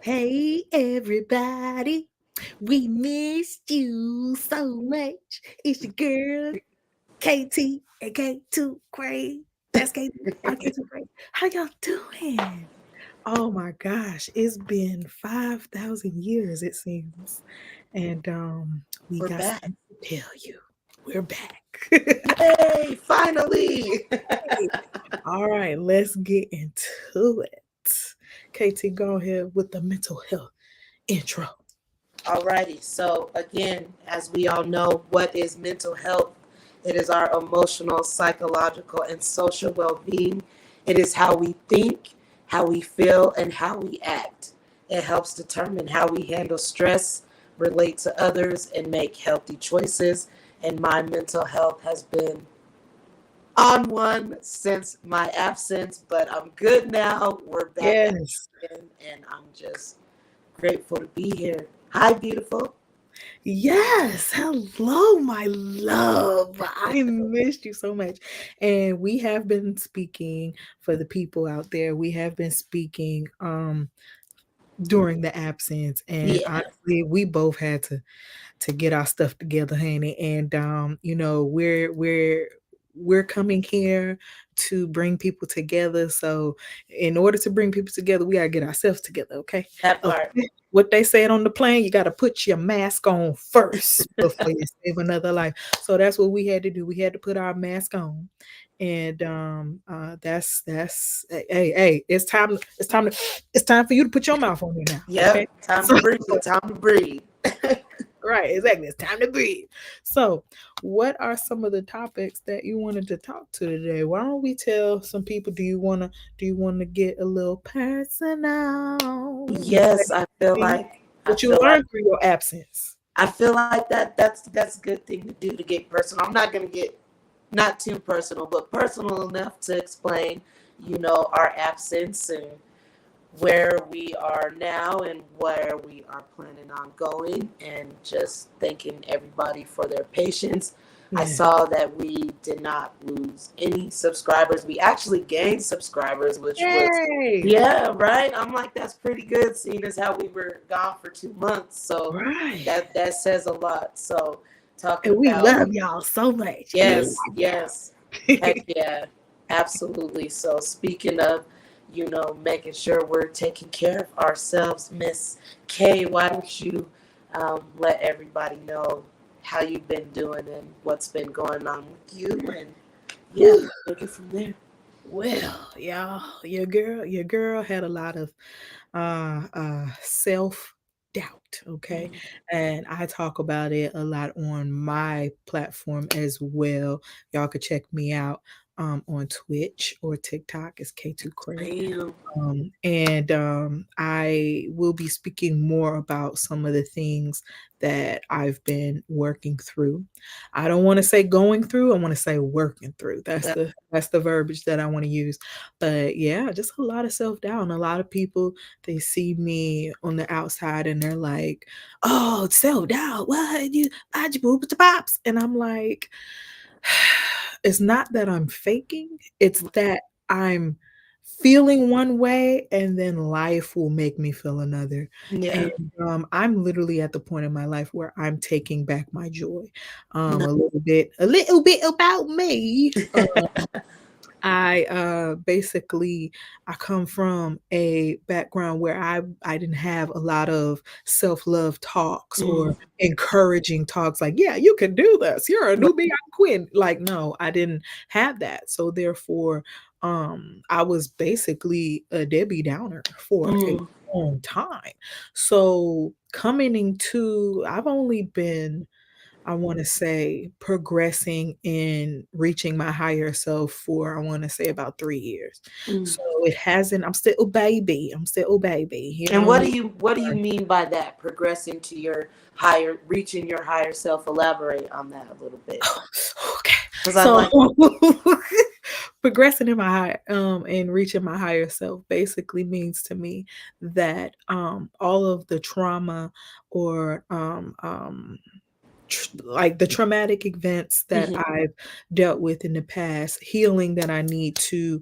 Hey everybody, we missed you so much. It's your girl KT and K2 Crazy. That's KT. I'm K2 Crazy. How y'all doing? Oh my gosh, it's been 5,000 years it seems, and we We're got back. something to tell you. We're back. Yay, finally. All right, let's get into it. KT, go ahead with the mental health intro. Alrighty, so again, as we all know, what is mental health? It is our emotional, psychological, and social well being. It is how we think, how we feel, and how we act. It helps determine how we handle stress, relate to others, and make healthy choices. And my mental health has been on one since my absence, but I'm good now. We're back at Yes. it again, and I'm just grateful to be here. Hi, beautiful. Yes. Hello, my love. I missed you so much. And we have been speaking for the people out there. We have been speaking during the absence. And Yeah, honestly, we both had to get our stuff together, honey. And we're coming here to bring people together. So in order to bring people together, we gotta get ourselves together, okay? that part. Okay. What they said on the plane, you gotta put your mask on first before you save another life. So that's what we had to do. We had to put our mask on. And that's hey, it's time for you to put your mouth on there now. Okay. Yep, time to So breathe. Time to breathe. right, exactly. It's time to breathe. So, what are some of the topics that you wanted to talk to today? Why don't we tell some people? Do you wanna get a little personal? Yes, I feel See like I what you feel like learned through your absence. I feel like that's a good thing to do to get personal. I'm not gonna get not too personal, but personal enough to explain, our absence and where we are now and where we are planning on going, and just thanking everybody for their patience. I Yeah. saw that we did not lose any subscribers. We actually gained subscribers, which was, Yay! yeah, right. I'm like, that's pretty good, seeing as how we were gone for 2 months. So Right. that says a lot. So talking And we about, love y'all so much. We yes, love yes. y'all. Heck yeah, absolutely. So speaking of, making sure we're taking care of ourselves, Miss K, why don't you let everybody know how you've been doing and what's been going on with you, and yeah, Whew. take it from there. Well, y'all, your girl had a lot of self doubt, okay? Mhm. And I talk about it a lot on my platform as well. Y'all could check me out on Twitch or TikTok. It's K2 Cray. Damn. And I will be speaking more about some of the things that I've been working through. I don't want to say going through, I want to say working through. That, That's the verbiage that I want to use. But yeah, just a lot of self-doubt. And a lot of people, they see me on the outside and they're like, "Oh, self-doubt. What? You hide your boobs to pops." And I'm like, it's not that I'm faking, it's that I'm feeling one way and then life will make me feel another. And yeah. I'm literally at the point in my life where I'm taking back my joy. No. A little bit about me. I come from a background where I didn't have a lot of self-love talks or Mm. encouraging talks like, "Yeah, you can do this. You're a new Beyonce queen." Like, no, I didn't have that. So therefore, I was basically a Debbie Downer for a Mm. long time. So coming into I've only been, I wanna say, progressing in reaching my higher self for, I wanna say, about 3 years. Mm. So it hasn't, I'm still a baby. I'm still a baby, you And know what do you mean by that? Progressing to your higher, reaching your higher self. Elaborate on that a little bit, Okay. because I So like. progressing in my and reaching my higher self basically means to me that all of the trauma or like the traumatic events that Mhm. I've dealt with in the past, healing that I need to,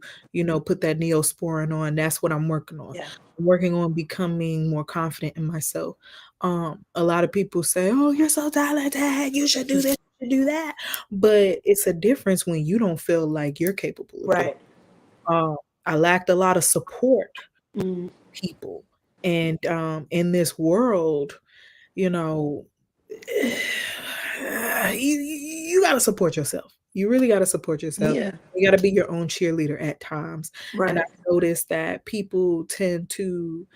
put that neosporin on. That's what I'm working on. Yeah. I'm working on becoming more confident in myself. A lot of people say, "Oh, you're so talented. You should do this, you should do that." But it's a difference when you don't feel like you're capable of doing. Right. Um, I lacked a lot of support Mhm. people, and in this world, you know, you gotta support yourself. You really gotta support yourself. Yeah. You gotta be your own cheerleader at times, and Right. I've noticed that people tend to,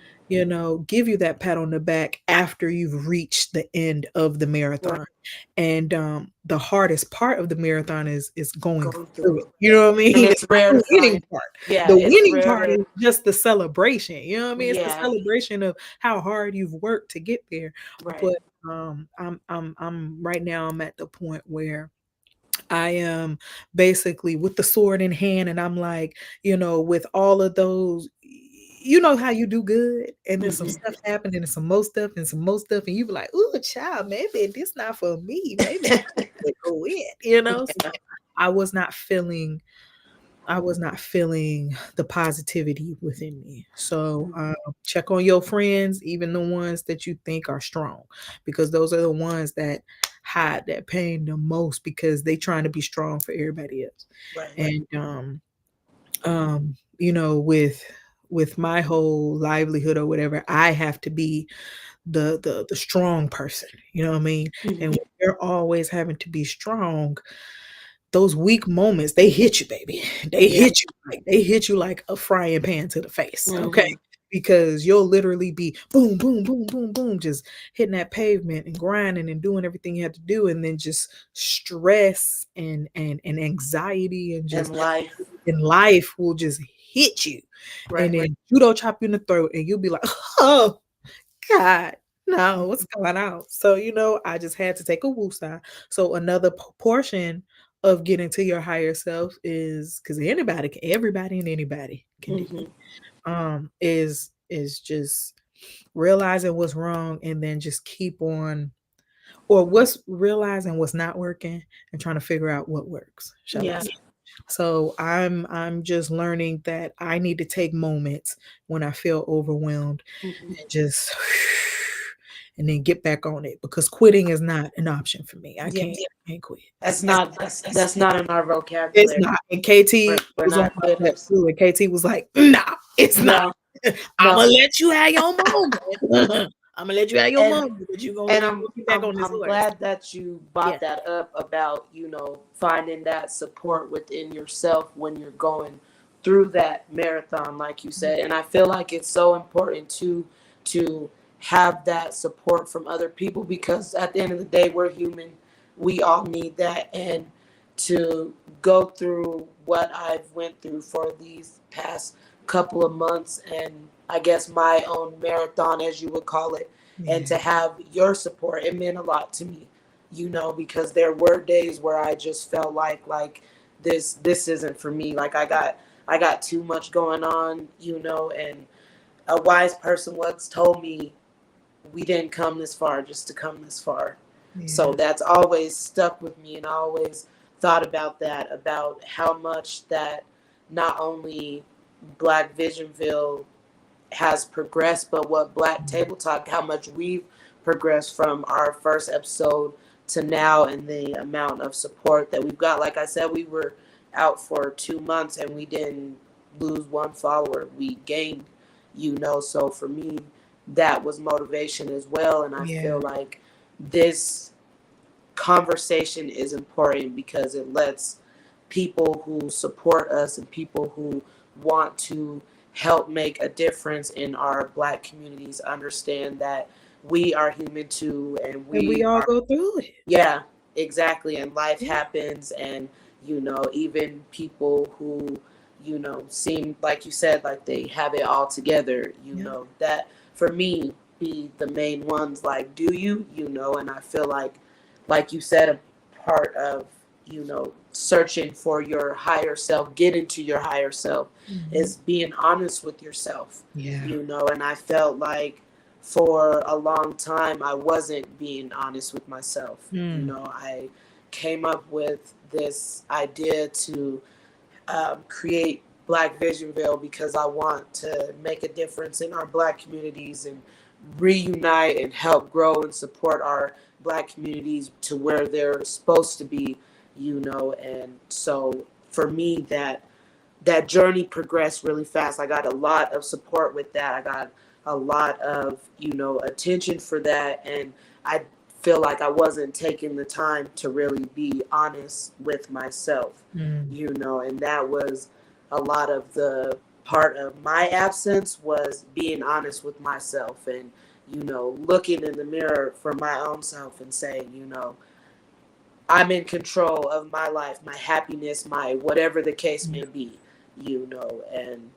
give you that pat on the back after you've reached the end of the Right. marathon, and, the hardest part of the marathon is going Going through it, through. you know what I And mean? It's it's not rare to the winning find. part. Yeah, The it's winning rare part to. is just the celebration, you know what I mean? It's the Yeah. celebration of how hard you've worked to get there, Right. but, I'm right now I'm at the point where I am basically with the sword in hand, and I'm like, with all of those, you know how you do good, and then some Mhm. stuff happened, and some more stuff, and some more stuff, and you be like, "Ooh, child, maybe this not for me. Maybe I need to go in," you know? So Yeah. I was not feeling I was not feeling the positivity within me. So, Mhm. check on your friends, even the ones that you think are strong, because those are the ones that hide that pain the most because they trying to be strong for everybody else. Right. And with my whole livelihood or whatever, I have to be the strong person. You know what I mean? And Mhm. when you're always having to be strong, those weak moments, they hit you, baby. Yeah. They hit you like a frying pan to the face, okay? Mhm. Because you'll literally be boom, boom, boom, boom, boom, just hitting that pavement and grinding and doing everything you have to do, and then just stress and anxiety and And just life. in life will just hit you, and Right. then judo chop you in the throat, and you'll be like, "Oh God, no, what's Mhm. going on?" So, I just had to take a woosah. So another portion of getting to your higher self is because everybody and anybody can do Mhm. it. Is just realizing what's wrong and then just keep on, or what's realizing what's not working and trying to figure out what works, shall I Yeah. say. So I'm just learning that I need to take moments when I feel overwhelmed Mhm. and just and then get back on it because quitting is not an option for me. I Yeah. can't quit. That's not in our It's vocabulary. not. And KT We're was on not my step quitters. too, and KT was like, "Nah, it's not. No. I'ma No. let you have your moment. Imma let you have your And moment, but and you I'm gonna get back I'm on this I'm horse." glad that you Yeah. brought that up about, finding that support within yourself when you're going through that marathon, like you said. And I feel like it's so important to have that support from other people because at the end of the day, we're human. We all need that. And to go through what I've went through for these past couple of months and I guess my own marathon, as you would call it, and Yeah. to have your support, it meant a lot to me, because there were days where I just felt like this isn't for me. Like I got too much going on, and a wise person once told me we didn't come this far just to come this far. So Yeah. that's always stuck with me, and I always thought about that, about how much that not only Black Visionville has progressed, but what Black Mhm. Table Talk, how much we've progressed from our first episode to now, and the amount of support that we've got. Like I said, we were out for 2 months and we didn't lose one follower. We gained, So for me, that was motivation as well. And I Yeah. feel like this conversation is important because it lets people who support us and people who want to help make a difference in our Black communities understand that we are human too, and And we we all are. go through it. Yeah, exactly, and life Yeah. happens, and even people who seem, like you said, like they have it all together, Yeah. that for me be the main ones, like, do and I feel like you said, a part of searching for your higher self, getting to your higher self, Mhm. is being honest with yourself, Yeah. and I felt like for a long time, I wasn't being honest with myself. You Mm. know, I came up with this idea to create Black Visionville because I want to make a difference in our Black communities and reunite and help grow and support our Black communities to where they're supposed to be, you know. And so for me, that journey progressed really fast. I got a lot of support with that. I got a lot of, attention for that. And I feel like I wasn't taking the time to really be honest with myself, Mm. and that was a lot of the part of my absence was being honest with myself and, looking in the mirror for my own self and saying, I'm in control of my life, my happiness, my whatever the case Yeah. may be, and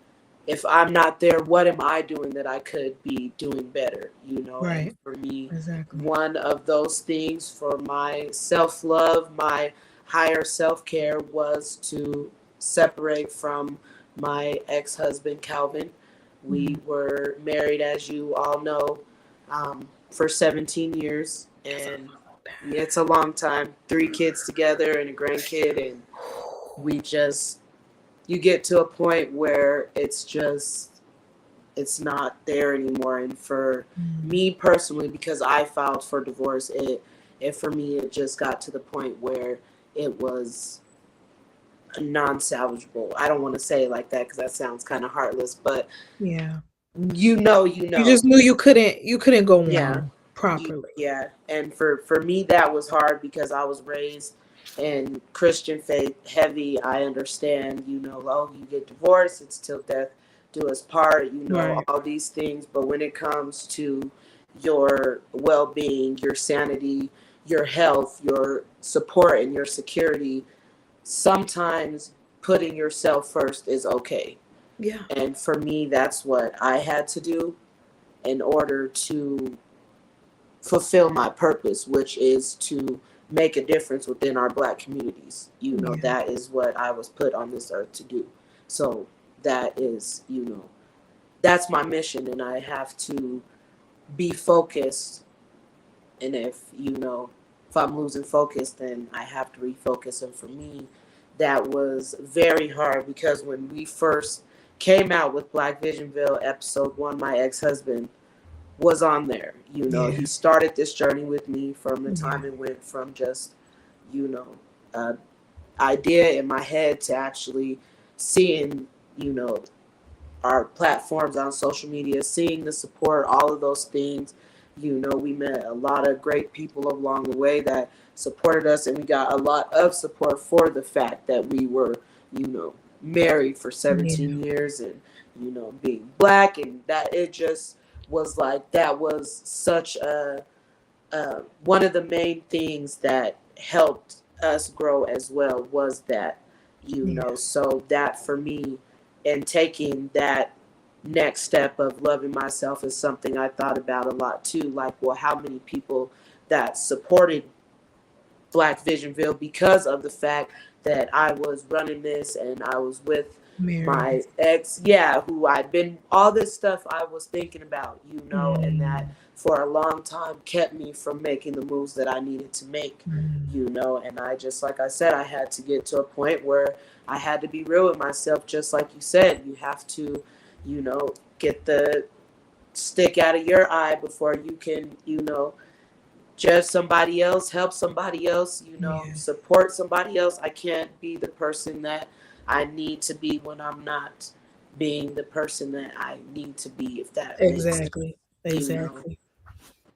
if I'm not there, what am I doing that I could be doing better, and Right. for me, Exactly. one of those things for my self-love, my higher self-care was to separate from my ex-husband, Calvin. We Mm. were married, as you all know, for 17 years, That's a and long it's a long time. 3 kids together and a grandkid, and we just you get to a point where it's not there anymore. And for Mm. me personally, because I filed for divorce, it for me it just got to the point where it was non-salvageable. I don't want to say it like that because that sounds kind of heartless, but Yeah. you You know. just knew you couldn't go Yeah. on properly. Yeah. And for me, that was hard because I was raised in Christian faith heavy. I understand, oh, you get divorced, it's till death do us part, Right. all these things. But when it comes to your well being, your sanity, your health, your support, and your security, sometimes putting yourself first is okay. Yeah. And for me, that's what I had to do in order to fulfill my purpose, which is to make a difference within our Black communities. Yeah. That is what I was put on this earth to do. So that is, that's my mission, and I have to be focused. And if I'm losing focus, then I have to refocus. And for me, that was very hard because when we first came out with Black Visionville episode 1, my ex-husband was on there. Yeah. He started this journey with me from the Yeah. time it went from just, you know, a idea in my head to actually seeing, you know, our platforms on social media, seeing the support, all of those things. We met a lot of great people along the way that supported us, and we got a lot of support for the fact that we were, married for Yeah. 17 years and, being Black, and that it just was like that was such a one of the main things that helped us grow as well was that, Yeah. so that for me and taking that next step of loving myself is something I thought about a lot too. Like, well, how many people that supported Black Visionville because of the fact that I was running this and I was with my Married. ex, yeah, who I'd been all this stuff I was thinking about, and that Mm. for a long time kept me from making the moves that I needed to make, Mm. and I just, like I said, I had to get to a point where I had to be real with myself, just like you said. You have to, get the stick out of your eye before you can, judge somebody else, help somebody else, Yeah. support somebody else. I can't be the person that I need to be when I'm not being the person that I need to be, if that makes sense, Exactly. you know. Exactly.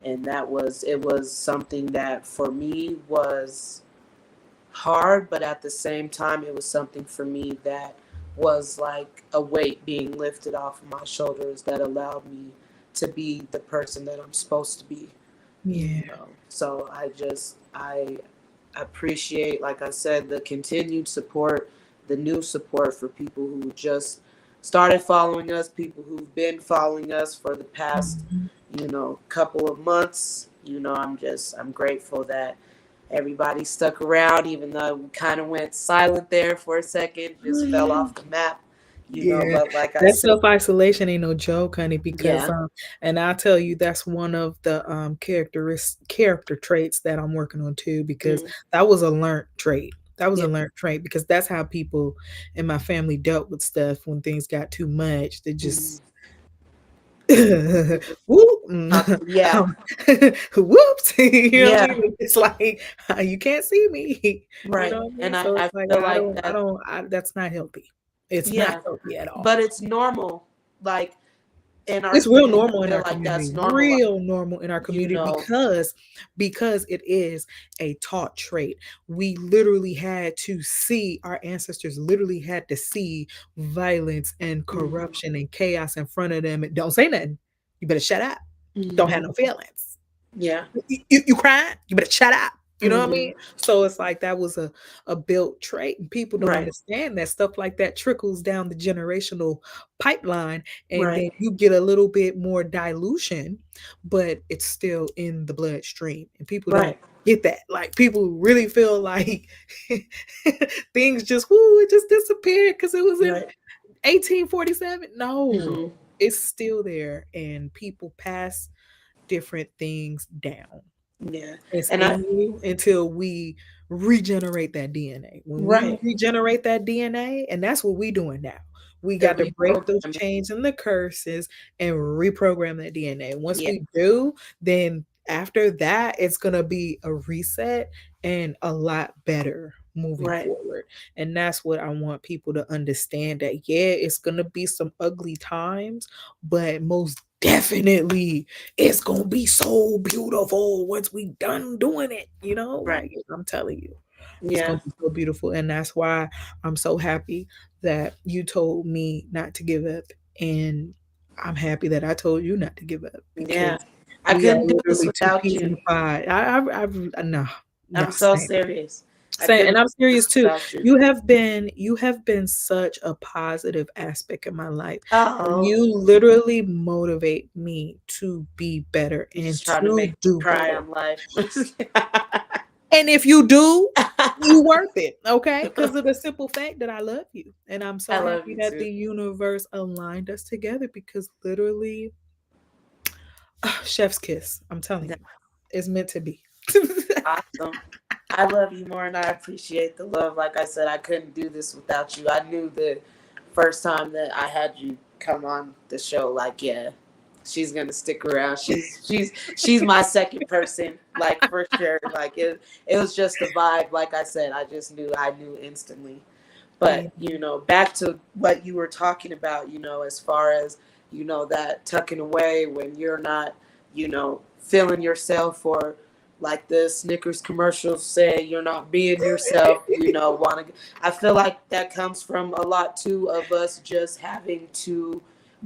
And it was something that for me was hard, but at the same time, it was something for me that was like a weight being lifted off of my shoulders that allowed me to be the person that I'm supposed to be. Yeah. So I appreciate, like I said, the continued support, the new support for people who just started following us, people who've been following us for the past, Mhm. couple of months. I'm grateful that everybody stuck around, even though we kind of went silent there for a second, Oh, just fell yeah. off the map. Yeah, but like I that said, self-isolation ain't no joke, honey, because, yeah. and I'll tell you that's one of the, character traits that I'm working on too, because Mm, that was a learned trait. That was yeah. a learned trait because that's how people in my family dealt with stuff when things got too much. They Mm, just mm, whoop, yeah. um, whoops, you know what I Yeah. mean? It's like, you can't see me, you know Right. what I mean? And So it's I like, feel like that. that's not healthy. It's not Yeah. healthy at all. But it's normal. Like in our It's real community, normal I in feel our like community, that's normal. Like, real normal in our you community know. because it is a taught trait. We literally had to see our ancestors literally had to see violence and Hmm. corruption and chaos in front of them and don't say nothing. You better shut up. Don't have Hmm. no feelings. Yeah. You crying? You better shut up. You know what I Hmm. mean? So it's like that was a built trait, and people don't Right. understand that stuff like that trickles down the generational pipeline, and then Right. you get a little bit more dilution, but it's still in the bloodstream, and people don't Right. get that. Like people really feel like things just whoo, it just disappeared because it was in Right. 1847. No, Hmm. it's still there, and people pass different things down. Yeah. It's And I. in you until we regenerate that DNA. When we Right. regenerate that DNA, and that's what we doing now. We The got to break those reprogramming. chains and the curses and reprogram that DNA. Once Yeah. we do, then after that, it's gonna be a reset and a lot better moving Right. forward. And that's what I want people to understand that yeah, it's gonna be some ugly times, but most definitely it's gonna be so beautiful once we done doing it, Right. like I'm telling you, it's Yeah. gonna be so beautiful. And that's why I'm so happy that you told me not to give up. And I'm happy that I told you not to give up Yeah. because I we are couldn't do this literally two without peas in you. a pod. No, no, I'm so same. serious. I Same, couldn't and I'm do serious this too. without you. You have been such a positive aspect in my life. And Oh, you literally motivate me to be better you and just trying to make to me do cry better. on life. And if you do, you worth it, okay? Because of the simple fact that I love you. And I'm so I love happy you that too. the universe aligned us together because literally, chef's kiss. I'm telling you, it's meant to be. Awesome. I love you more and I appreciate the love. Like I said, I couldn't do this without you. I knew the first time that I had you come on the show, like, yeah, she's gonna stick around. She's my second person, like for sure. Like it was just a vibe. Like I said, I knew instantly. Yeah, But, back to what you were talking about, as far as, that tucking away when you're not, feeling yourself, or like the Snickers commercials say, you're not being yourself, want to. I feel like that comes from a lot too of us just having to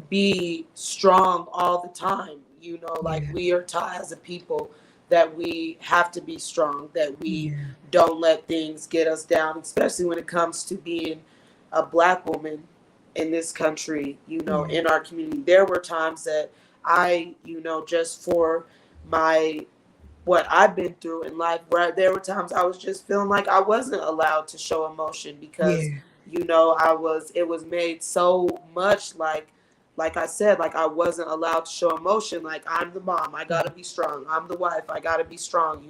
be strong all the time. Like yeah, we are taught as a people that we have to be strong, that we yeah, don't let things get us down, especially when it comes to being a black woman in this country, yeah, in our community. There were times that just for my what I've been through in life, where there were times I was just feeling like I wasn't allowed to show emotion because, yeah, it was made so much like I said, like I wasn't allowed to show emotion. Like I'm the mom, I gotta be strong. I'm the wife, I gotta be strong.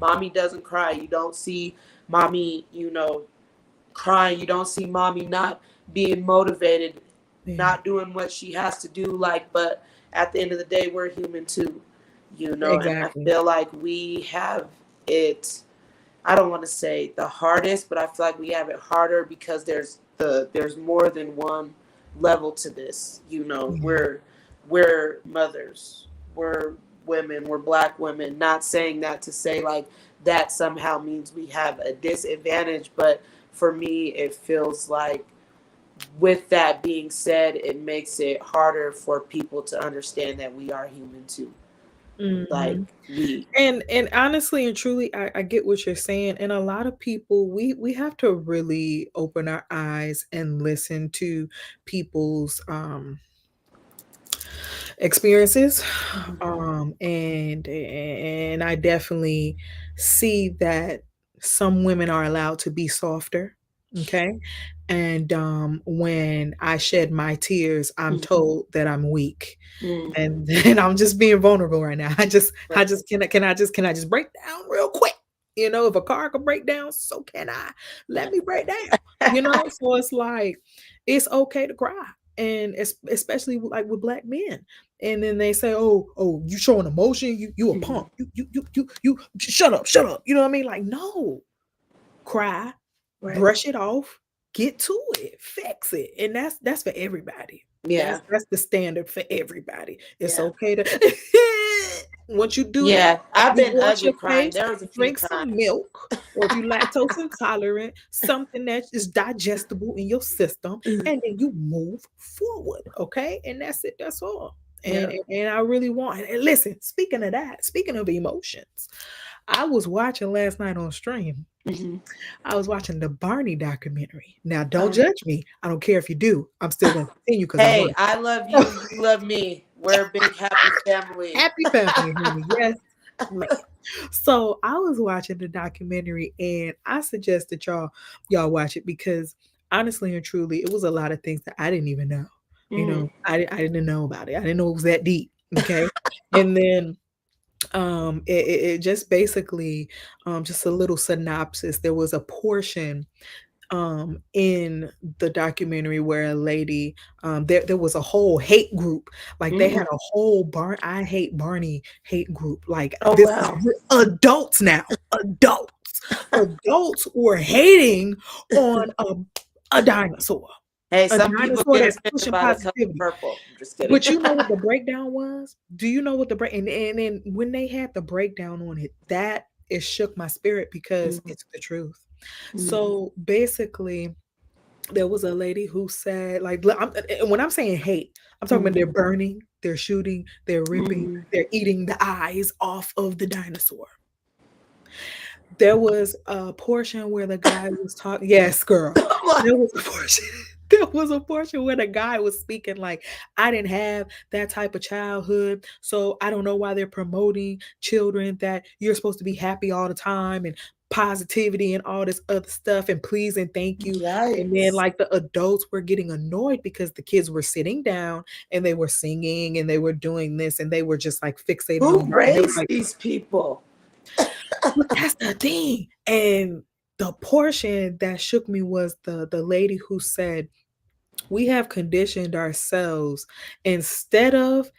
Mommy doesn't cry. You don't see mommy, crying. You don't see mommy not being motivated, yeah. not doing what she has to do. Like, but at the end of the day, we're human too, and I Exactly. feel like we have it. I don't want to say the hardest, but I feel like we have it harder because there's more than one level to this. Yeah, We're mothers, we're women, we're black women. Not saying that to say like that somehow means we have a disadvantage, but for me, it feels like with that being said, it makes it harder for people to understand that we are human too. Like mhm. we. And honestly and truly, I get what you're saying. And a lot of people, we have to really open our eyes and listen to people's experiences. Mhm. And I definitely see that some women are allowed to be softer. Okay. And when I shed my tears, I'm Mhm. told that I'm weak. Mm. And then I'm just being vulnerable right now. Right. Can I just break down real quick? If a car can break down, so can I. Let me break down. So it's like it's okay to cry. And especially like with black men. And then they say, "Oh, you showing emotion, you a Mhm. punk. You shut up." You know what I mean? Like, no, cry, Right. brush it off, get to it, fix it, and that's for everybody. That's Yeah. that's the standard for everybody. It's Yeah. okay to once you do that, Yeah. I've you been wash ugly your crying. face, There was a few drink some times. milk, or if you lactose intolerant, something that is digestible in your system, and then you move forward, okay? And that's it. That's all. And Yeah. and and I really want and listen, speaking of that, speaking of emotions, I was watching last night on stream. Hmm. I was watching the Barney documentary. Now, don't Uh, judge me. I don't care if you do. I'm still going to continue because I'm hey, worth I love it. you. You love me. We're a big happy family. Happy family, honey. Yes, ma'am. So I was watching the documentary, and I suggest that y'all watch it because honestly and truly, it was a lot of things that I didn't even know. Mm. I didn't know about it. I didn't know it was that deep. Okay, and then it just basically just a little synopsis. There was a portion in the documentary where a lady there was a whole hate group, like they had Mm. a whole I hate Barney hate group, like Oh this is wow. adults now, adults were hating on a dinosaur, Hey, a some people dinosaur get that's offended pushing by the color positivity. purple. I'm just kidding. But you know what the breakdown was? Do you know what the break and then when they had the breakdown on it, that it shook my spirit because Mhm. it's the truth. Mhm. So basically, there was a lady who said, like, and when I'm saying hate, I'm talking about they're Mhm. burning, they're shooting, they're ripping, Mhm. they're eating the eyes off of the dinosaur. There was a portion where the guy was talking. Yes, girl. There was a portion. There was a portion where the guy was speaking like, I didn't have that type of childhood, so I don't know why they're promoting children that you're supposed to be happy all the time and positivity and all this other stuff and please and thank you. And then Yikes. like the adults were getting annoyed because the kids were sitting down and they were singing and they were doing this and they were just like fixated Who on Barney. They were raised like, these people? but that's the thing. And the portion that shook me was the lady who said, "We have conditioned ourselves instead of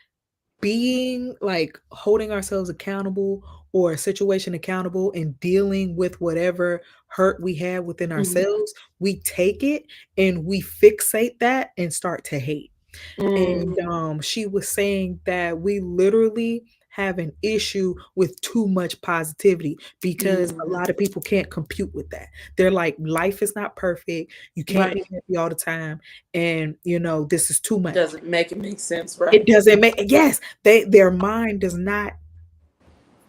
being like holding ourselves accountable or a situation accountable and dealing with whatever hurt we have within Mhm. ourselves, we take it and we fixate that and start to hate." And, Mm. she was saying that we literally have an issue with too much positivity because a Mm. lot of people can't compute with that. They're like, "Life is not perfect. You can't be Right. happy all the time, and, this is too much." Doesn't make it make sense, It right? doesn't make yes, their mind does not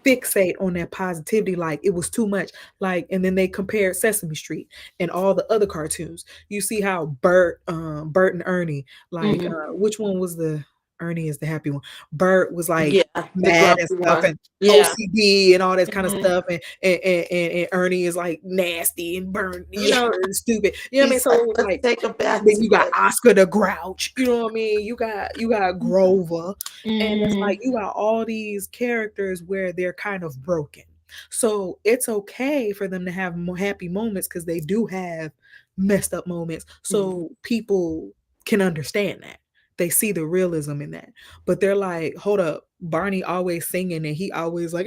fixate on that positivity like it was too much, like and then they compared Sesame Street and all the other cartoons. You see how Bert and Ernie, like, Mhm. which one was the Ernie is the happy one. Bert was, like, Yeah, the mad and grumpy stuff one. and Yeah. OCD and all that kinda Mhm. stuff, and Ernie is, like, nasty and burnt, Yeah. and stupid. You know what I mean? He's So like, it was let's like take a bath then you got together. Oscar the Grouch, you know what I mean? You got Grover, and it's like Mhm. you got all these characters where they're kind of broken. So it's okay for them to have happy moments because they do have messed up moments. Mhm. So people can understand that. They see the realism in that. But they're like, hold up, Barney always singing and he always like,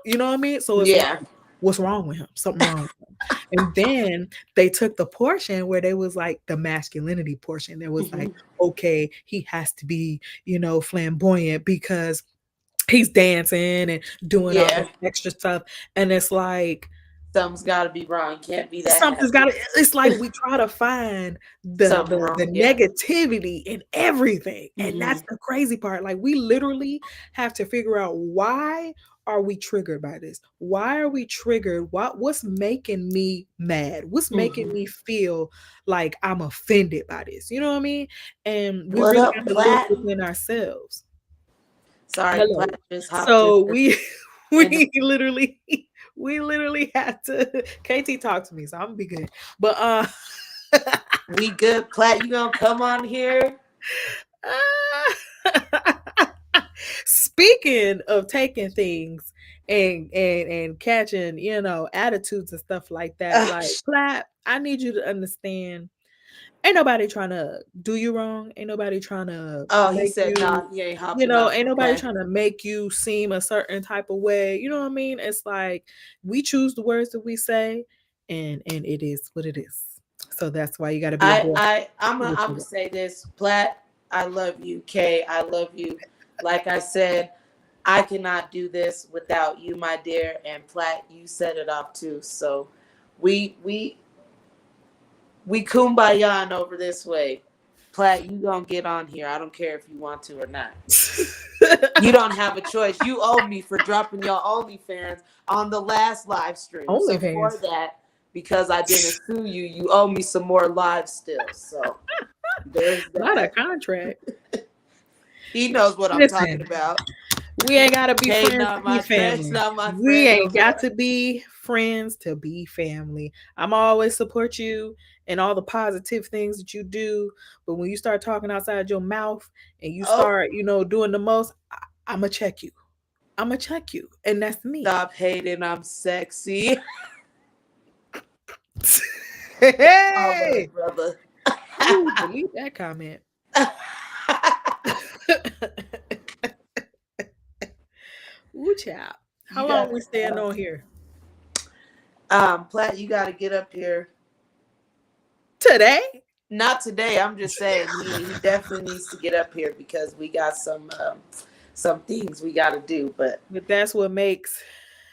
you know what I mean? So it's like, Yeah. what's wrong with him? Something wrong with him. And then they took the portion where they was like the masculinity portion. There was like, Mhm. okay, he has to be, flamboyant because he's dancing and doing all Yeah. this extra stuff. And it's like Something's got to be wrong. Can't be that something's happy. gotta it's like we try to find the Something the the wrong. Yeah. negativity in everything. And that's Mhm. the crazy part. Like we literally have to figure out why are we triggered by this? Why are we triggered? What's making me mad? What's making Mhm. me feel like I'm offended by this? You know what I mean? And we What really up, got to look Plat? within ourselves. Sorry, Hello. Plat just hopped in So here. we And we literally We literally had to. KT talk to me, so I'm gonna be good. But We good, Platt. You gonna come on here? speaking of taking things and catching, attitudes and stuff like that, like Plat, I need you to understand. Ain't nobody trying to do you wrong. Ain't nobody trying to Oh, he make said, you, nah, he ain't hopping on. ain't nobody Okay. trying to make you seem a certain type of way. You know what I mean? It's like we choose the words that we say, and it is what it is. So that's why you got to be a boy. I'm gonna say this, Platt. I love you, Kay. I love you. Like I said, I cannot do this without you, my dear. And Platt, you set it off too. So we we we kumbaya over this way. Platt, you gonna get on here. I don't care if you want to or not. You don't have a choice. You owe me for dropping your OnlyFans on the last live stream. So for OnlyFans. that, because I didn't sue you, you owe me some more lives still. So there's Not a that. contract. He knows what I'm talking Listen, about. we ain't gotta be Hey, friends not to be my friends, family. not my We friend no ain't got more. to be friends to be family. I'm always support you and all the positive things that you do. But when you start talking outside your mouth and you Oh, start, doing the most, I'ma check you. I'ma check you. And that's me. stop hating. I'm sexy. All right, Hey! brother. Ooh, delete that comment. Ooh, child. You How long got we staying on here? Platt, you got to get up here. Today? Not today. I'm just saying he definitely needs to get up here because we got some things we got to do. But But that's what makes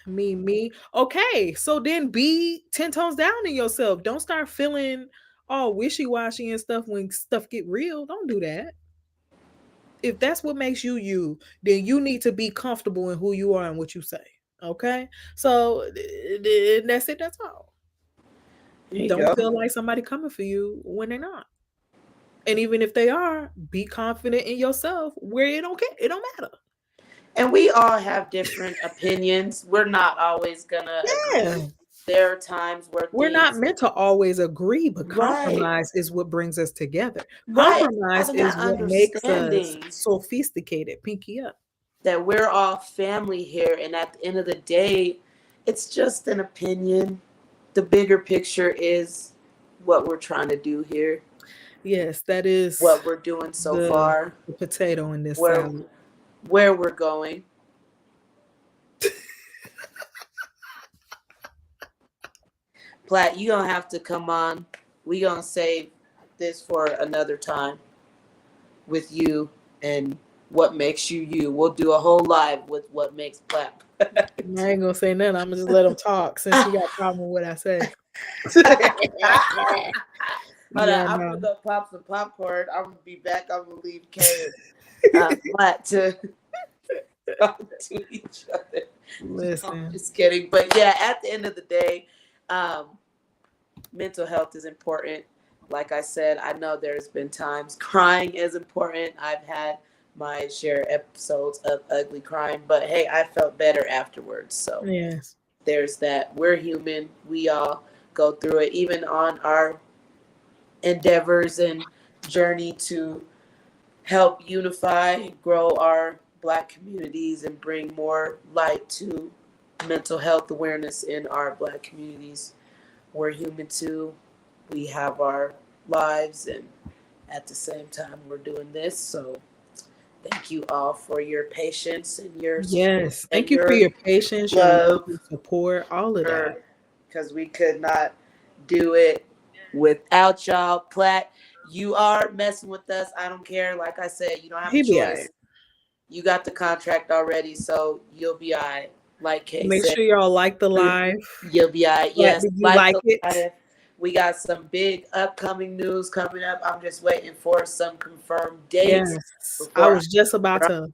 me me. Okay, so then be 10 tones down in yourself. Don't start feeling all wishy-washy and stuff when stuff get real. Don't do that. If that's what makes you you, then you need to be comfortable in who you are and what you say. Okay? So that's it, that's all. there you Don't go. feel like somebody coming for you when they're not. And even if they are, be confident in yourself where it don't care. It don't matter. And we all have different opinions. We're not always gonna Yeah. agree. There are times where We're not things, meant to always agree, but right, compromise is what brings us together. right, Compromise having is that what makes us understanding sophisticated. Pinky up. that we're all family here, and at the end of the day, it's just an opinion. The bigger picture is what we're trying to do here, Yes, that is what we're doing so the, far, the potato in this where salad. where we're going. Platt, you gonna have to come on. We gonna save this for another time with you and what makes you you. We'll do a whole live with what makes Platt. I ain't gonna say nothing. I'm gonna just let them talk since you got a problem with what I say. Hold on, Yeah, I'm gonna no. go pop some popcorn. I'm gonna be back. I'm gonna leave Kay and Platt to talk to each other. I'm Listen. just kidding, but yeah, at the end of the day, um, mental health is important. Like I said, I know there's been times crying is important. I've had my share episodes of ugly crying, but hey, I felt better afterwards. So Yes. there's that. We're human. We all go through it, even on our endeavors and journey to help unify, grow our Black communities, and bring more light to mental health awareness in our Black communities. We're human too. We have our lives, and at the same time, we're doing this. So, thank you all for your patience Yes. and Thank you for your your patience, your love, love, your support, all of that. because we could not do it without y'all. Platt, you are messing with us. I don't care. Like I said, you don't have a He be all right. choice. You got the contract already, so you'll be all right. Like Kay Make said, sure y'all like the live. you'll be all right. Like, Yes, did you like like the it? live. We got some big upcoming news coming up. I'm just waiting for some confirmed dates Yes. I before was just about I to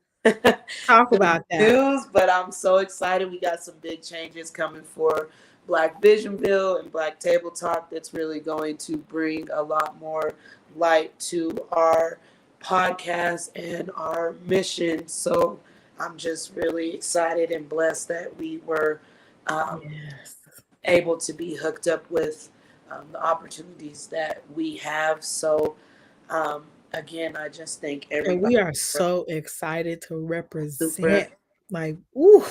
talk the about that. news, but I'm so excited. We got some big changes coming for Black Visionville and Black Table Talk that's really going to bring a lot more light to our podcast and our mission. So I'm just really excited and blessed that we were um, Yes. able to be hooked up with the opportunities that we have. So, again, I just thank And everybody we are for so excited to super. represent. Like, ooh,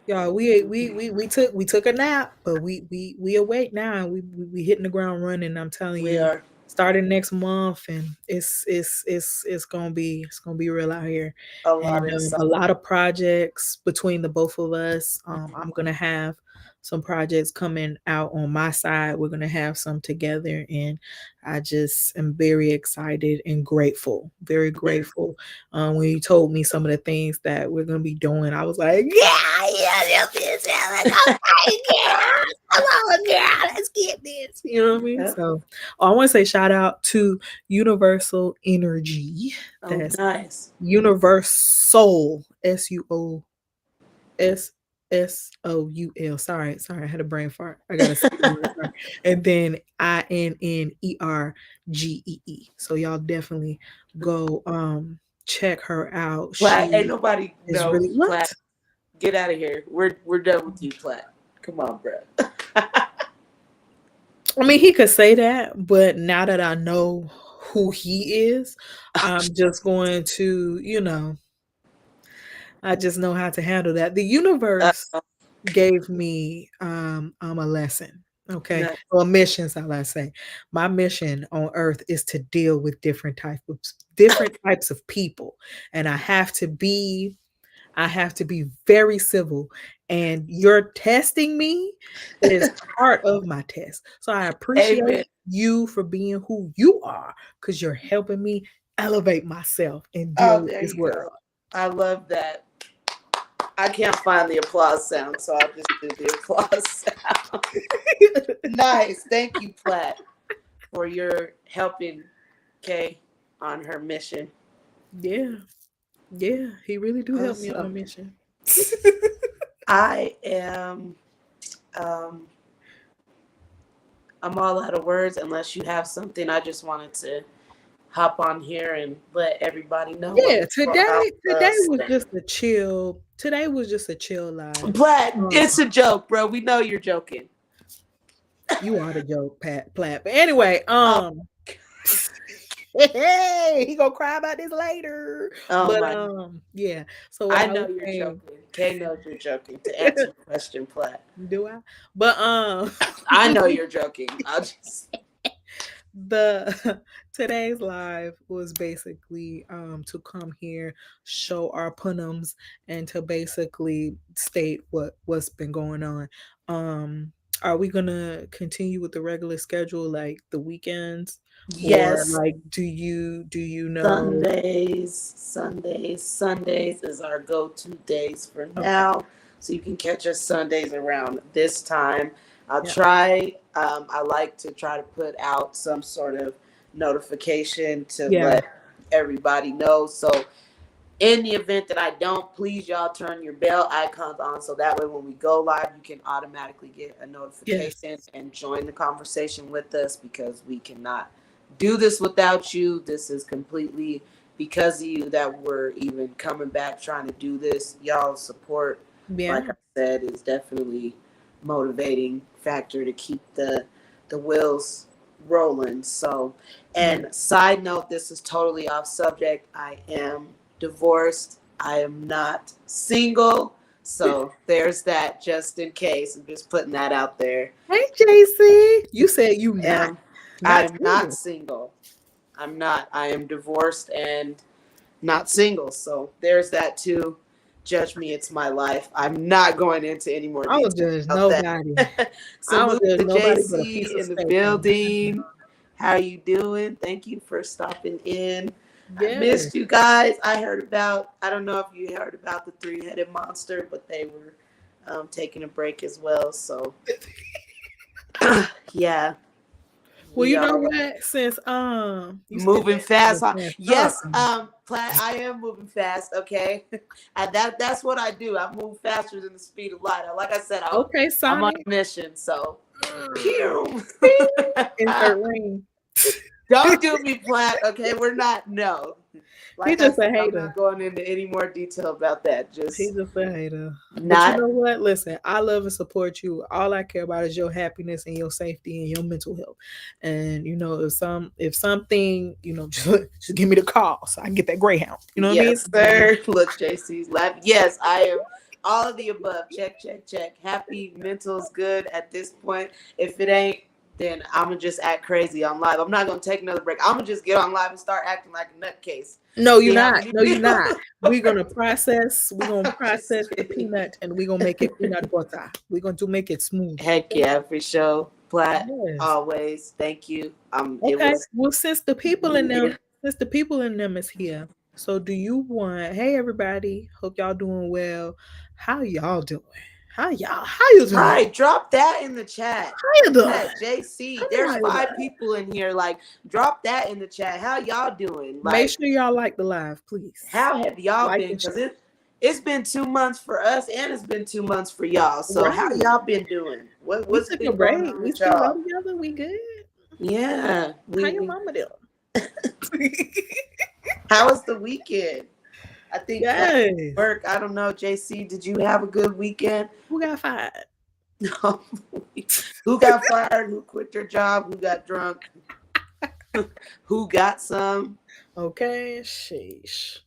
y'all, we took a nap, but we awake now, and we hitting the ground running. I'm telling We you, are starting next month, and it's gonna be real out here, a lot and inside. a lot of projects between the both of us. I'm gonna have some projects coming out on my side. We're gonna have some together, and I just am very excited and grateful, very grateful. When you told me some of the things that we're gonna be doing, I was like, yeah, yeah, this is like, okay, girl, come on, girl, let's get this. You know what I mean? Yeah. So, I want to say shout out to Universal Energy. Oh, That's nice. Universal, SUOSSOUL. Sorry, I had a brain fart. I gotta say the word right. And then INNERGEE. So y'all definitely go check her out. Platt, ain't She nobody is know really Platt. what? Get out of here. We're done with you, Platt. Come on, bro. I mean, he could say that, but now that I know who he is, I'm just going to, I just know how to handle that. The universe Uh, gave me a lesson. Okay. no, Or a mission, shall I say. My mission on earth is to deal with different types of people. And I have to be very civil. And your testing me is part of my test. So I amen. appreciate you for being who you are, because you're helping me elevate myself and deal Oh, with there this you world. go. I love that. I can't find the applause sound, so I'll just do the applause sound. Nice. Thank you, Platt, for your helping Kay on her mission. Yeah. Yeah. He really do help me on my Awesome. mission. I am um I'm all out of words unless you have something. I just wanted to hop on here and let everybody know what Yeah, we brought out today was just a chill live. Platt, Um, it's a joke, bro. We know you're joking. you are the joke, Pat Platt. But anyway, Oh, hey, he gonna cry about this later. oh But my. yeah. So what I I was know you're saying, joking. Kay knows you're joking to answer your question, Platt. do I? But I know you're joking. I'll just the today's live was basically to come here, show our punums, and to basically state what's been going on. Are we gonna continue with the regular schedule, like the weekends, or yes. like do you know? Sundays is our go-to days for Okay. now. So you can catch us Sundays around this time. I'll Yeah. try. I like to try to put out some sort of notification to Yeah. let everybody know. So in the event that I don't, please y'all turn your bell icons on so that way when we go live, you can automatically get a Yes. notification and join the conversation with us because we cannot do this without you. This is completely because of you that we're even coming back trying to do this. Y'all's support, like Yeah. I said, is definitely motivating factor to keep the wheels rolling. So, Yeah. and side note, this is totally off subject. I am divorced. I am not single. So there's that just in case. I'm just putting that out there. Hey, JC. You said you not Um, not I'm not single. single. I'm not. I am divorced and not single. So there's that too. Judge me, it's my life. I'm not going into any more I don't detail judge about that. nobody. I don't Salute judge to nobody but a piece JC of in the steak on building. How you doing? Thank you for stopping in. I Yes. missed you guys. I don't know if you heard about the three-headed monster, but they were taking a break as well. So, yeah, Well, we you know are what? Since you said moving that fast. moving Huh? fast. Yes, Platt, I am moving fast. Okay, and that's what I do. I move faster than the speed of light. Like I said, Okay, I'm on Sonic. a mission. So, Mm. pew. Insert rain. Don't do me, Platt. Okay, we're not. No. He Like I just a said, I'm hater. not going into any more detail about that. He Just just a hater. But you not. know what? Listen, I love and support you. All I care about is your happiness and your safety and your mental health. And you know, if something, just give me the call so I can get that Greyhound. You know what I mean? Yes, sir. Look, JC's laughing. Yes, I am. All of the above. Check, check, check. Happy, mental's good at this point. If it ain't, then I'm gonna just act crazy on live. I'm not gonna take another break. I'm gonna just get on live and start acting like a nutcase. No, you're See how not. many No, you're people? not. We're gonna I'm just process the kidding. peanut and we're gonna make it peanut butter. We're gonna make it smooth. Heck yeah, for sure. Platt, Yes. always. Thank you. It Okay. was. Well, Yeah. since the people in them is here, so do you want? Hey, everybody. Hope y'all doing well. How y'all doing? How you doing? Right, drop that in the chat. How you doing? That JC, Tell me there's how you 5 doing. people in here. Like, drop that in the chat. How y'all doing? Make Like, sure y'all like the live, please. how have y'all Like been? and Because share. it's been 2 months for us, and it's been 2 months for y'all. So, how Right. y'all been doing? We What's took a been going break. on We with still love y'all? together. We good. Yeah, How we your we. mama doing? How was the weekend? I think Platt Yes. work. I don't know, JC. Did you have a good weekend? Who got fired? No. Who got fired? Who quit their job? Who got drunk? Who got some? Okay, sheesh.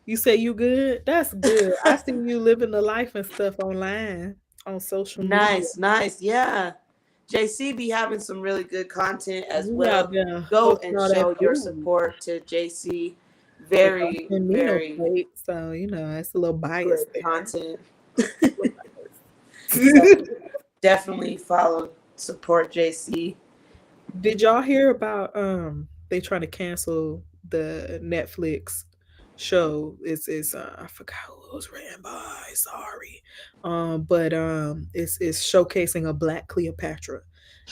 You say you good? That's good. I see you living the life and stuff online on social media. Nice, nice. Yeah. JC be having some really good content as You out well. there Go posting and all that show your food, support to JC. but don't Very, send me no very plate. So it's a little bias good there. content. Little So bias. definitely follow, support JC. Did y'all hear about they trying to cancel the Netflix show? It's I forgot who it was ran by. Sorry, but it's showcasing a Black Cleopatra,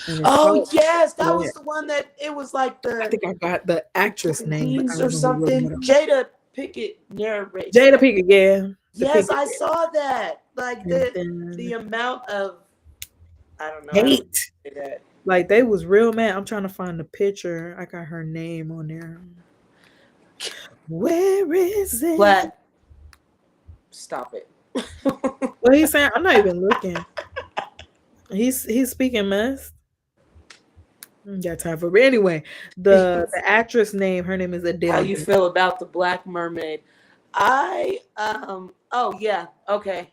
and it's Oh called yes, that yeah. was the one that it was like I the think I got the actress name, but I Queens or don't know who wrote something. it. Jada Pickett narrates Jada that. Pinkett, yeah, the Yes, Pinkett, I yeah. saw that. Like And the then amount of I don't know. I don't hate, say that. like they was real mad. I'm trying to find the picture. I got her name on there. Where is it? But stop it. Well, he's saying I'm not even looking. He's speaking mess. Got time for it. Anyway, the actress name, her name is How Adele. you feel about the Black Mermaid? I oh yeah, okay.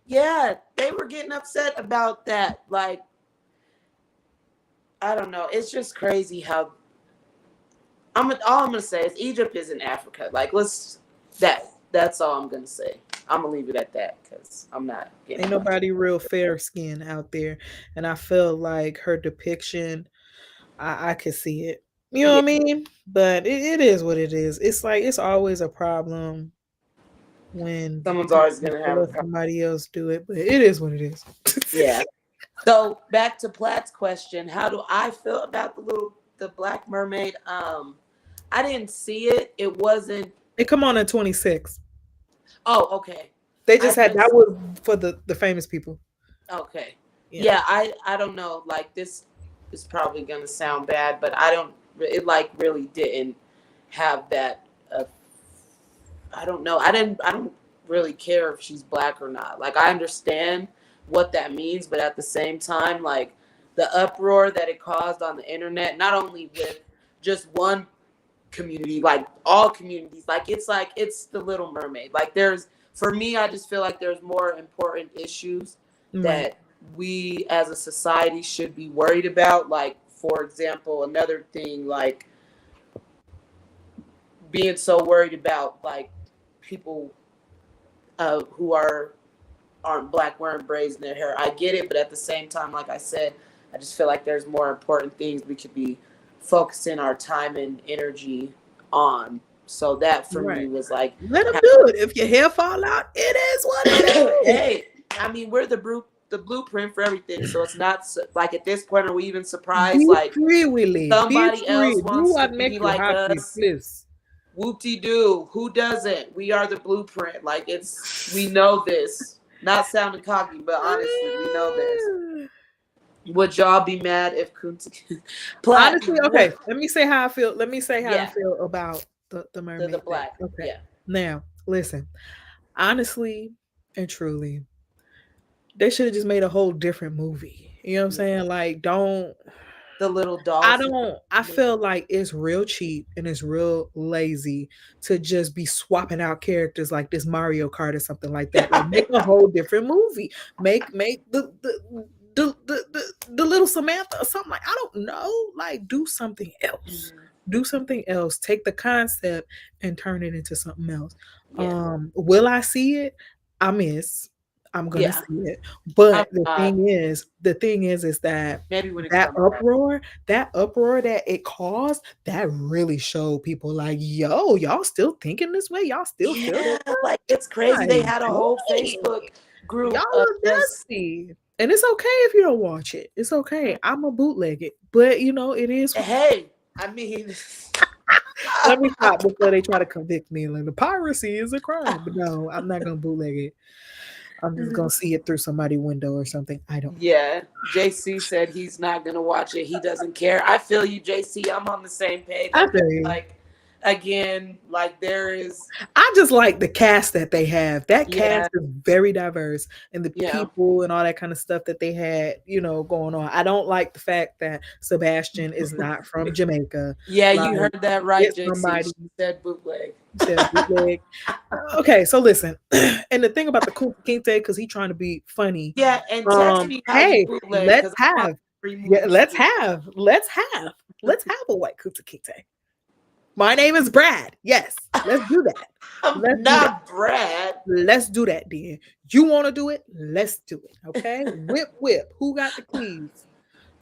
Yeah, they were getting upset about that. Like, I don't know. It's just crazy how all I'm gonna say is Egypt is in Africa. Like that's all I'm gonna say. I'm gonna leave it at that because I'm not getting Ain't a bunch of nobody real fair skin out there, and I feel like her depiction. I could see it. You know yeah. what I mean? But it is what it is. It's like it's always a problem when Someone's you always gonna have a let somebody else do it, but it is what it is. yeah. So back to Platt's question, how do I feel about the Black Mermaid? I didn't see it. It wasn't. It come on in 26. Oh, okay. They I just had just that was for the famous people. okay. Yeah. Yeah, I don't know. Like this is probably gonna sound bad, but I don't. It like really didn't have that. I don't know. I don't really care if she's black or not. Like I understand what that means, but at the same time, like the uproar that it caused on the internet, not only with just one community, like all communities, like it's the Little Mermaid. Like there's for me, I just feel like there's more important issues Right. that we as a society should be worried about. Like for example, another thing like being so worried about like people who aren't black wearing braids in their hair. I get it, but at the same time, like I said, I just feel like there's more important things we could be focusing our time and energy on. So that for me Right. was like, Let them do it. If your hair fall out, it is what it is. hey, I mean, we're the blueprint for everything. So it's not like at this point are we even surprised Be like free, Willie. Be somebody free. else Do wants to what be make you like happy, us? please. Whoop-de-doo. Who doesn't? We are the blueprint. Like we know this. Not sounding cocky, but honestly, we know this. Would y'all be mad if Kunta Platt? Honestly, okay, let me say how I feel. Let me say how I Yeah, feel about the the mermaid thing. black. Okay. Yeah, Now, listen, honestly and truly, they should have just made a whole different movie. You know what I'm yeah. saying? Like, don't The little I dolphin. don't I feel like it's real cheap and it's real lazy to just be swapping out characters like this Mario Kart or something like that. Like make a whole different movie. Make the little Samantha or something like I don't know. Like do something else. Mhm. Do something else. Take the concept and turn it into something else. Yeah, Will I see it? I miss. I'm gonna yeah. see it. I'm But not. the thing is that Maybe when it that comes back. uproar that uproar that it caused, that really showed people like, "Yo, y'all still thinking this way? Y'all still feel Yeah, this way? like it's crazy. They Like, had a whole dang, Facebook y'all group of are just dusty." And it's okay if you don't watch it. It's okay. I'm a bootleg it. But, it is hey. I mean, let me stop before they try to convict me, like, "The piracy is a crime." But no, I'm not gonna bootleg it. I'm just gonna see it through somebody's window or something. I don't know. yeah. JC said he's not gonna watch it. He doesn't care. I feel you, JC. I'm on the same page. I I feel feel you. like again, like there is, I just like the cast that they have. That yeah, cast is very diverse and the yeah, people and all that kind of stuff that they had, going on. I don't like the fact that Sebastian is not from Jamaica. yeah. Like, You heard that right, get JC. somebody She said bootleg. said bootleg. Okay, so listen. And the thing about the Kunta Kinte, because he's trying to be funny. Yeah, and text me how you Hey, bootleg let's because I want have, free yeah, movies too. let's have a white Kunta Kinte. My name is Brad. Yes, let's do that. I'm Let's do that. not Brad. Let's do that then. You want to do it? Let's do it. Okay. Whip, whip. Who got the keys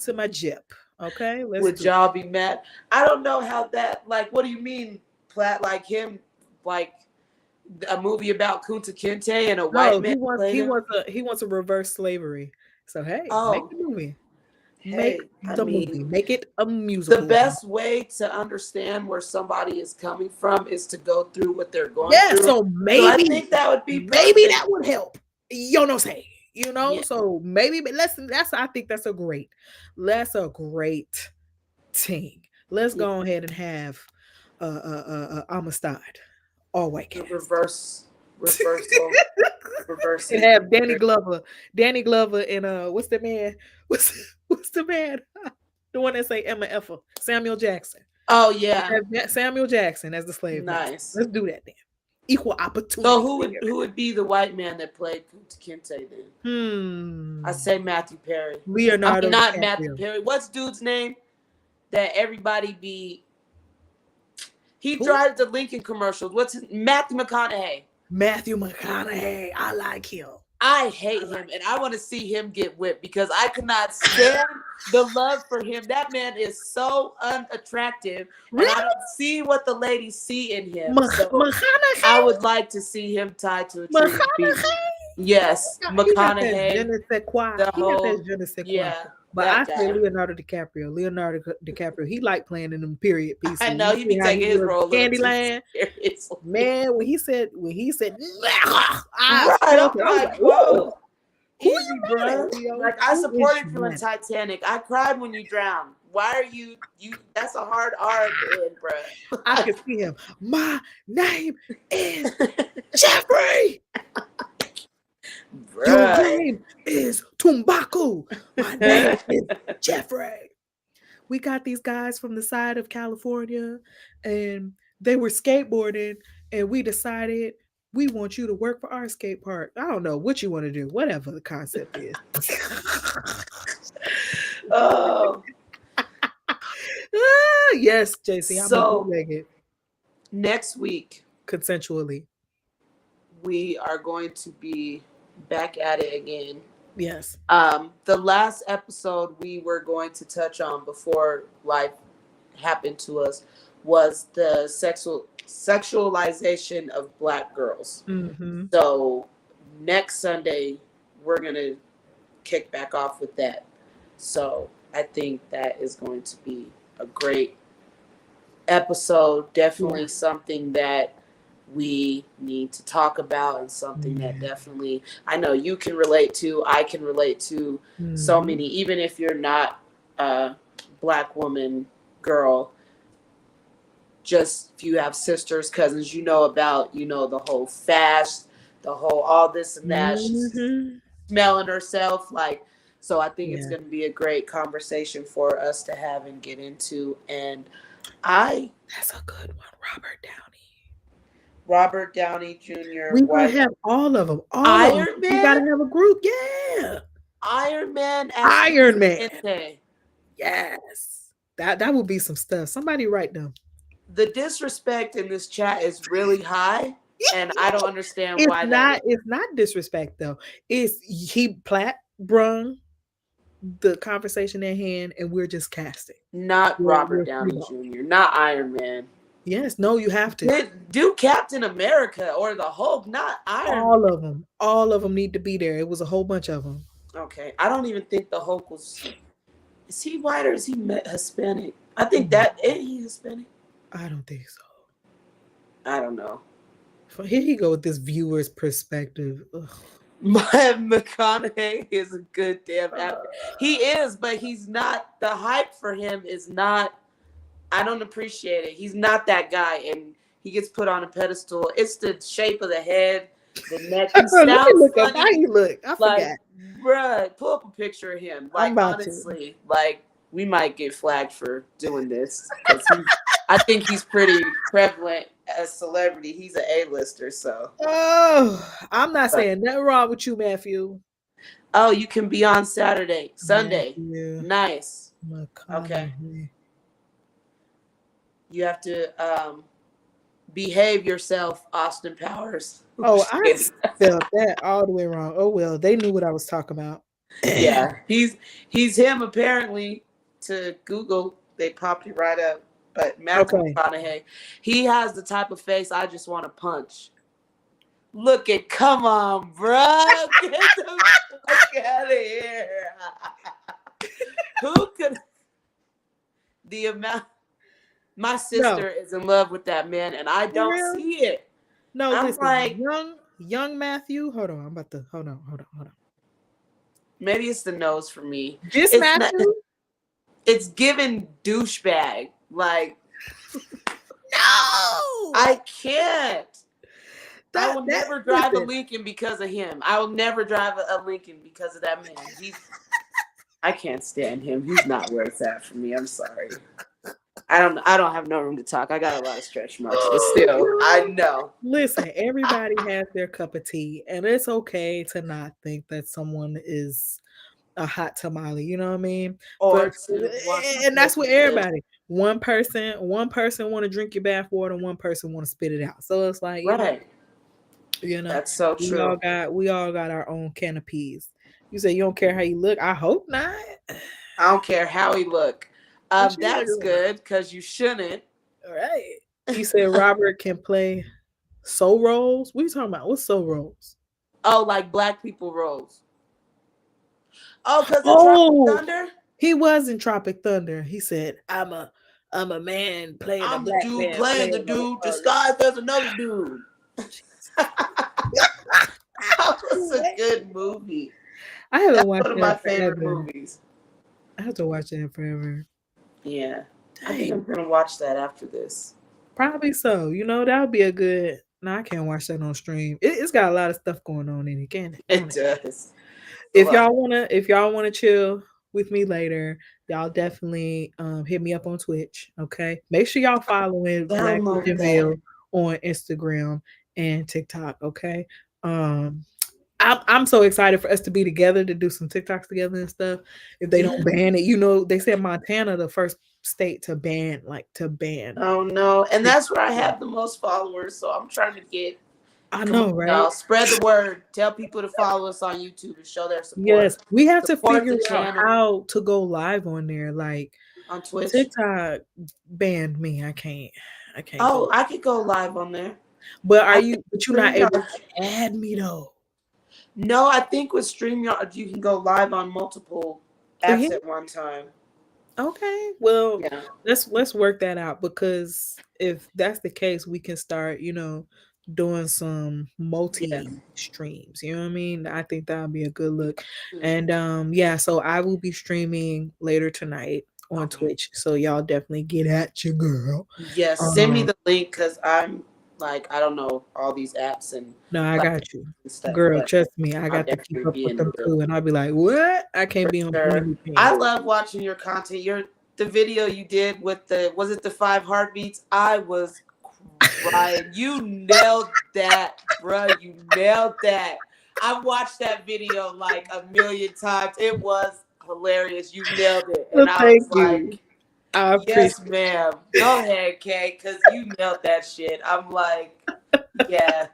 to my Jeep? Okay. Let's Would do it. y'all be mad? I don't know how that. Like, what do you mean, Platt? Like him, like a movie about Kunta Kinte and a white No, man played him? he wants to reverse slavery. So hey, make Oh, the movie. Make hey, I the movie. mean, Make it a the musical. best way to understand where somebody is coming from is to go through what they're going Yeah. through. So So I maybe, think that would be maybe perfect. that would help. You know, say. Yeah, So maybe, but I think that's a great thing. Let's yeah. go ahead and have Amistad, all white The cast. reversal, And reversing. have Danny Glover, and what's the man? What's the man? The one that say Emma Effa, Samuel Jackson. Oh Let's yeah, have Samuel Jackson as the slave master. nice. Let's do that then. Equal So opportunity. who would be the white man that played Kunta Kinte then? I Hmm. say Matthew Perry. I mean Leonardo not Matthew DiCaprio. Perry. What's dude's name? That everybody be. He Who? drives the Lincoln commercials. What's his Matthew McConaughey? Matthew McConaughey. I like him. I hate him, and I want to see him get whipped because I could not stand the love for him. That man is so unattractive, and I Really? don't see what the ladies see in him. So I McConaughey? would like to see him tied to a tree and beaten. McConaughey? Yes, He got that je McConaughey, ne sais quoi. the He got that whole je ne sais quoi. yeah, But I that say guy. Leonardo DiCaprio. Leonardo DiCaprio. He like playing in them period pieces. I know You he see be how he taking his was role a little too Candyland? seriously. Man, when he said I Right, felt I'm it. I was like, like, whoa, "Ooh, who easy, you mad at, bro. Leo? Like I Who is supported you you in mad at?" Titanic. I cried when you drowned. Why are you? That's a hard R at the end, I bro. could see him. My name is Jeffrey. Your Bruh. name is Tumbaku. My name is Jeffrey. We got these guys from the side of California and they were skateboarding and we decided we want you to work for our skate park. I don't know what you want to do, whatever the concept is. Oh, Yes, JC, I'm a so bootleg it next week consensually. we are going to be back at it again. Yes. The last episode we were going to touch on before life happened to us was the sexualization of Black girls. Hmm. So next Sunday we're gonna kick back off with that. So I think that is going to be a great episode. Yeah. Definitely something that we need to talk about, and something that Yeah. definitely I know you can relate to, I can relate to, so Mhm. many, even if you're not a black woman, girl, just if you have sisters, cousins, you know about, the whole fast, the whole all this and that. She's Mhm. smelling herself. Like, so I think it's Yeah. going to be a great conversation for us to have and get into. And I, That's a good one, Robert Downey. Robert Downey Jr., We gotta white have all of them. All of them. Iron We gotta Man, have a group. Yeah. Iron Man as Iron Man. Presidente. Yes. That would be some stuff. Somebody write them. The disrespect in this chat is really high, and I don't understand why that is. It's not disrespect though. It's he Platt brung the conversation at hand and we're just casting. Not Robert We're Downey freeballing. Jr., not Iron Man. Yes, no, you have to. Do Captain America or the Hulk, not Iron Man. All of them need to be there. It was a whole bunch of them. Okay, I don't even think the Hulk was. Is he white or is he Hispanic? I think that is he Hispanic. I don't think so. I don't know. Here you go with this viewer's perspective. Ugh. McConaughey is a good damn actor. He is, but he's not. The hype for him is not. I don't appreciate it. He's not that guy, and he gets put on a pedestal. It's the shape of the head, the neck. He Let me sounds look up funny. how you look. I Like, forgot. bruh, pull up a picture of him. I'm Like, about to. honestly, like, we might get flagged for doing this because I think he's pretty prevalent as celebrity. He's an A-lister, so. Oh, I'm not saying nothing wrong with you, Matthew. Oh, you can be on Saturday, Sunday. Matthew Nice. Okay. McConaughey. You have to behave yourself, Austin Powers. Oh, I spelled that all the way wrong. Oh well, they knew what I was talking about. Yeah, he's him apparently. To Google, they popped it right up. But Matthew McConaughey, he has the type of face I just want to punch. Look at, come on, bro, get the fuck out of here. Who could? The amount. My sister is in love with that man, and I don't see it. No, I'm listen, like, young Matthew. Hold on, I'm about to hold on. Maybe it's the nose for me. This It's Matthew. It's given douchebag. Like, no, I can't. I will never drive a Lincoln because of him. I will never drive a Lincoln because of that man. I can't stand him. He's not where it's at for me. I'm sorry. I don't have no room to talk. I got a lot of stretch marks, but still, I know. Listen, everybody has their cup of tea, and it's okay to not think that someone is a hot tamale. You know what I mean? And that's what everybody. One person want to drink your bath water, one person want to spit it out. So it's like, right. That's so true. We all got our own can of peas. You say you don't care how you look. I hope not. I don't care how he look. That's good because you shouldn't. All right. You said Robert can play soul roles. What are you talking about? What's soul roles? Oh, like black people roles. Oh, because Tropic Thunder. He was in Tropic Thunder. He said, "I'm a man playing a black man playing the dude disguised as another dude." That was a good movie. I haven't watched one of my favorite movies. I have to watch that forever. Yeah. Dang. I think I'm gonna watch that after this. Probably so. That would be a good. No, I can't watch that on stream. It's got a lot of stuff going on in it, can't it? It does. If y'all wanna chill with me later, y'all definitely hit me up on Twitch. Okay, make sure y'all following Black Denville on Instagram and TikTok. Okay, I'm so excited for us to be together to do some TikToks together and stuff. If they don't ban it, they said Montana the first state to ban. Oh no, and that's where I have the most followers. So I'm trying to get. I know, right? Y'all spread the word. Tell people to follow us on YouTube and show their support. Yes, we have to figure out how to go live on there. Like on Twitch, TikTok banned me. I can't. Oh, I could go live on there. But you're not able to add me though. No, I think with StreamYard you can go live on multiple apps at one time. Okay, well, let's work that out, because if that's the case, we can start, doing some Yeah. multi streams. You know what I mean? I think that would be a good look. Mhm. And yeah, so I will be streaming later tonight on Okay. Twitch. So y'all definitely get at your girl. Yes, send me Um, the link because I'm like I don't know all these apps and no, I got platforms you. and stuff, Girl, but trust me, I I'll got to keep definitely up be with in the them building too. And I'll be like, what? I can't for be on too sure. many I things. love watching your content. Your the video you did with the was it the 5 heartbeats? I was crying. You nailed that, bruh. You nailed that. I watched that video like a million times. It was hilarious. You nailed it, Well, and I was thank you. like. I Yes, appreciate ma'am. Go ahead, Kay, because you nailed that shit. I'm like, yeah.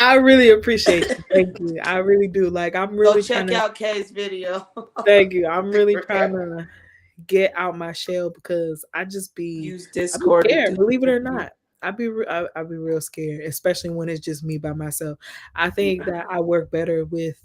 I really appreciate you. Thank you. I really do. Like I'm Go really trying check to out Kay's video. thank you. I'm really trying Rare. to get out my shell because Use I be Discord to scared, do. believe it or Mhm. not. I be real scared, especially when it's just me by myself. I think that I work better with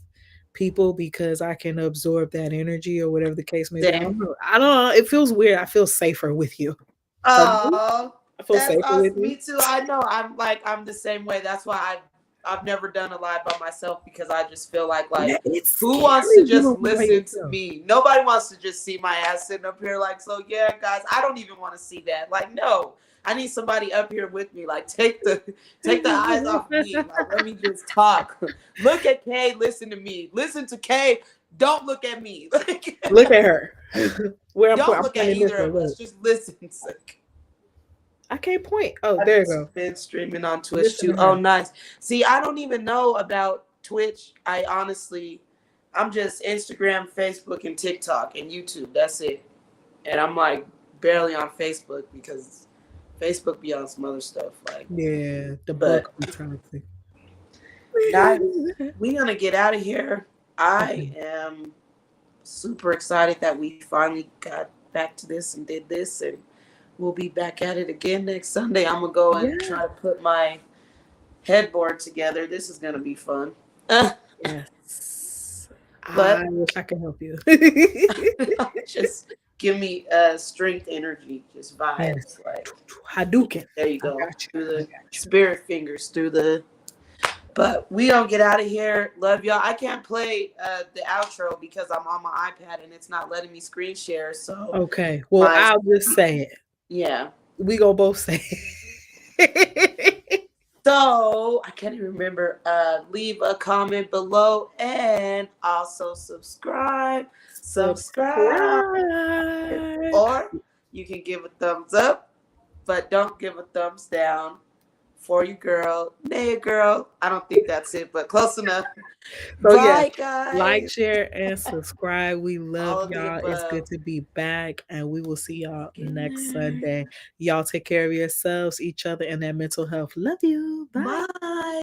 people because I can absorb that energy or whatever the case may be. I Same. don't know. I don't know. It feels weird. I feel safer with you. For me, Oh, I feel that's safer with awesome. you. Me too. I know. I'm the same way. That's why I've never done a live by myself because I just feel Yeah, like it's who wants to scary just doing it by listen to yourself. me? Nobody wants to just see my ass sitting up here like so. Yeah, guys, I don't even want to see that. Like no. I need somebody up here with me. Like take the eyes off me. Like let me just talk. Look at Kay. Listen to me. Listen to Kay. Don't look at me. Look at her. Where Don't I'm look at pointing this either way. of us. Look, Just listen. I can't point. Oh, I've there you go. been streaming on Twitch Listen too. to Oh, her. nice. See, I don't even know about Twitch. I'm just Instagram, Facebook, and TikTok and YouTube. That's it. And I'm like barely on Facebook because Facebook be on some other stuff. Like, Yeah, the book but be toxic. nice. We gonna get out of here. Okay. I am super excited that we finally got back to this and did this, and we'll be back at it again next Sunday. I'm gonna go and Yeah. try to put my headboard together. This is gonna be fun. Yes. I But wish I could help you. just give me strength energy, just Yes. vibes. Like Hadouken. there you I go. got you. Through I the got you. spirit fingers, through the but we don't get out of here. Love y'all. I can't play the outro because I'm on my iPad and it's not letting me screen share. So Okay. Well, my I'll just say it. yeah. We gonna both say it. So I can't even remember. Leave a comment below and also subscribe. Subscribe. Subscribe. Or you can give a thumbs up, but don't give a thumbs down for your girl. Nay, girl. I don't think that's it, but close enough. So yeah, Bye, like, guys. share, and subscribe. We love All of the y'all. It's good above. to be back, and we will see y'all Get next there. Sunday. Y'all take care of yourselves, each other, and that mental health. Love you. Bye. Bye.